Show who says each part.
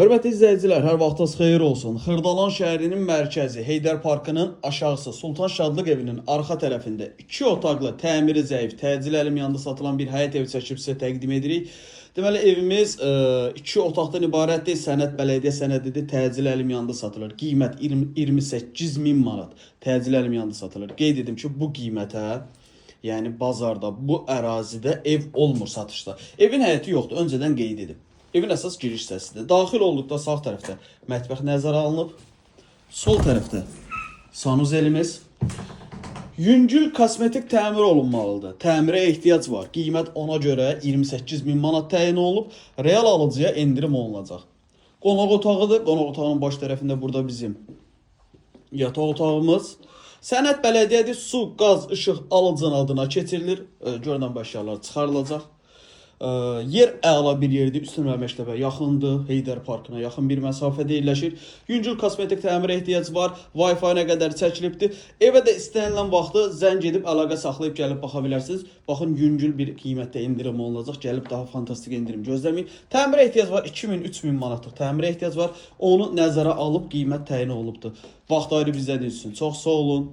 Speaker 1: Hörmətli izləyicilər, hər vaxtınız xeyir olsun. Xırdalan şəhərinin mərkəzi Heydər Parkının aşağısı Sultan Şadlıq evinin arxa tərəfində 2 otaqlı, təmiri zəif, təcil əlim yanında satılan bir həyət evi çəkib sizə təqdim edirik. Deməli, evimiz 2 otaqdan ibarətdir. Sənəd bələdiyyə sənədidir. Təcil əlim yanında satılır. Qiymət 28.000 manat. Təcil əlim yanında satılır. Qeyd edim ki, bu qiymətə, yəni bazarda, bu ərazidə ev olmur satışda. Evin həyəti yoxdur, öncədən qeyd edib. Evin əsas giriş hissəsidir. Daxil olduqda sağ tərəfdə mətbəx nəzərə alınıb. Sol tərəfdə sanuzelimiz. Yüngül kosmetik təmir olunmalıdır. Təmirə ehtiyac var. Qiymət ona görə 28.000 manat təyin olunub. Real alıcıya endirim olunacaq. Qonaq otağıdır. Qonaq otağının baş tərəfində burada bizim yataq otağımız. Sənəd bələdiyyədir. Su, qaz, işıq alıcının adına keçirilir. Görünən əşyalar çıxarılacaq. Yer əla bir yerdir, üstünə məktəbə yaxındır, Heydər Parkına yaxın bir məsafədə yerləşir. Yüngül kosmetik təmirə ehtiyac var, Wi-Fi nə qədər çəkilibdir. Evə də istənilən vaxtı zəng edib əlaqə saxlayıb gəlib baxa bilərsiniz. Baxın, yüngül bir qiymətdə endirim olunacaq, gəlib daha fantastik endirim gözləməyin. Təmirə ehtiyac var, 2000-3000 manatlıq təmirə ehtiyac var. Onu nəzərə alıb qiymət təyin olunubdur. Vaxt ayırıb izlədiyiniz üçün çox sağ olun.